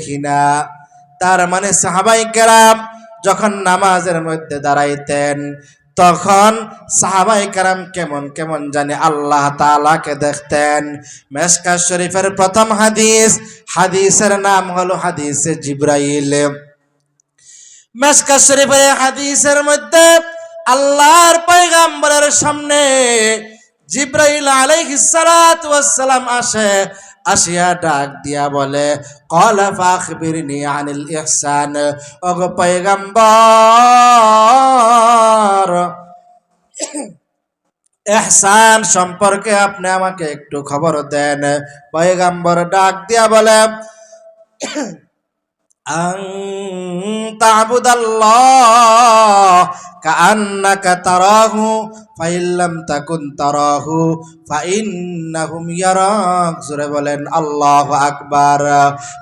কিনা। তার মানে সাহাবায়ে কেরাম যখন নামাজের মধ্যে দাঁড়াইতেন তখন সাহাবায়ে কেরাম কেমন কেমন জানি আল্লাহ তাআলাকে দেখতেন। মিশকাত শরীফের প্রথম হাদিসের নাম হলো হাদিসে জিবরাইল। মিশকাত শরীফের হাদিসের মধ্যে আল্লাহর পয়গম্বরের সামনে জিবরাইল আলাইহিস সালাতু ওয়াস সালাম আসিয়া ডাক দিয়া বলে, ক্বালা ফাখবিরনি আনিল ইহসান। ওগো পয়গম্বর, ইহসান সম্পর্কে আপনি আমাকে একটু খবর দেন। পয়গম্বর ডাক দিয়া বলে, আন তা'বুদাল্লাহ কাআন্নাকা তারাহু ফাইল্লাম তাকুন তারাহু ফাইন্নাহুম ইয়ারাক। জোরে বলেন আল্লাহু আকবার।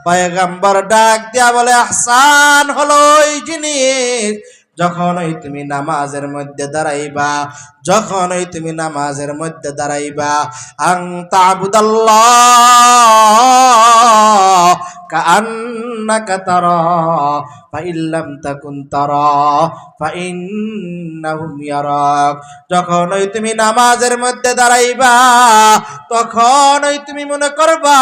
পয়গম্বর ডাক দিয়া বলে, ইহসান হলো ওই জিনিস যখনই তুমি নামাজের মধ্যে দাঁড়াইবা, আন তা'বুদাল্লাহ কাআন্নাকা তারা ফাইল্লাম তাকুন তারা ফাইন্নাহুম ইয়ারাক। যখনই তুমি নামাজের মধ্যে দাঁড়াইবা তখনই তুমি মনে করবা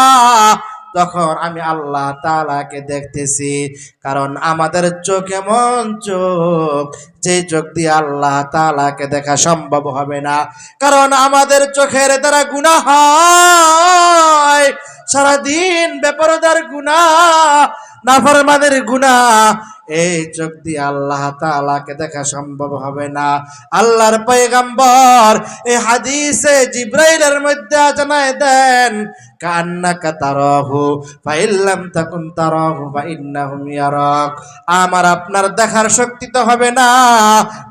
তখন আমি আল্লাহ তাআলাকে দেখতেছি। কারণ আমাদের চোখ এমন চোখ, যে চোখ দিয়ে আল্লাহ তাআলাকে দেখা সম্ভব হবে না। কারণ আমাদের চোখের দ্বারা গুনাহ হয়, সারাদিন বেপরদার গুনাহ, নাফরমানের গুনাহ। এই চোখ দিয়ে আল্লাহ তাআলাকে দেখা সম্ভব হবে না। আল্লাহর পয়গম্বর এই হাদিসে জিবরাইলের মধ্যে জানায় দেন, কান্নাকা তারাহু ফাইল্লাম তাকুন তারাহু ফাইন্নাহুম ইয়ারাক। আমার আপনার দেখার শক্তি তো হবে না,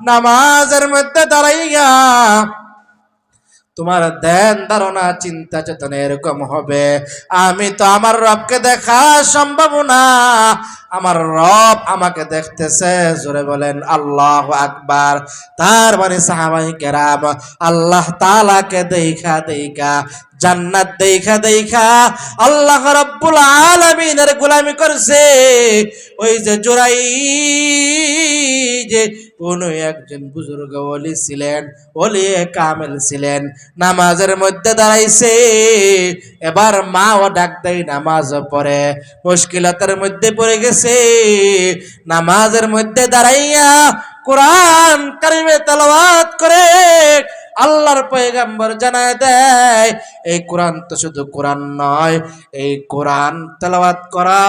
নামাজের মধ্যে দাঁড়াইয়া তোমার ধ্যান ধারণা চিন্তা চেতনা এরকম হবে, আমি তো আমার রবকে দেখা সম্ভব না, আমার রব আমাকে দেখতেছে। জোরে বলেন আল্লাহু আকবার। তার মানে সাহাবায়ে কেরাম আল্লাহ তাআলাকে দেখা জান্নাত দেখা আল্লাহ রাব্বুল আলামিনের গোলামি করছে। ওই যে জোরাই যে উনি একজন বুজুর্গ ওলি ছিলেন, ওলি কামেল ছিলেন, নামাজের মধ্যে দাঁড়াইছে। এবার মাও ডাক দেয়, নামাজ পড়ে মুশকিলাতের মধ্যে পড়ে গেছে। নামাজের মধ্যে দাঁড়াইয়া কোরআন কারিমে তেলাওয়াত করে আল্লাহর পয়গম্বর জানায় দেয়, এই কোরআন তো শুধু কোরআন নয়, এই কোরআন তেলাওয়াত করা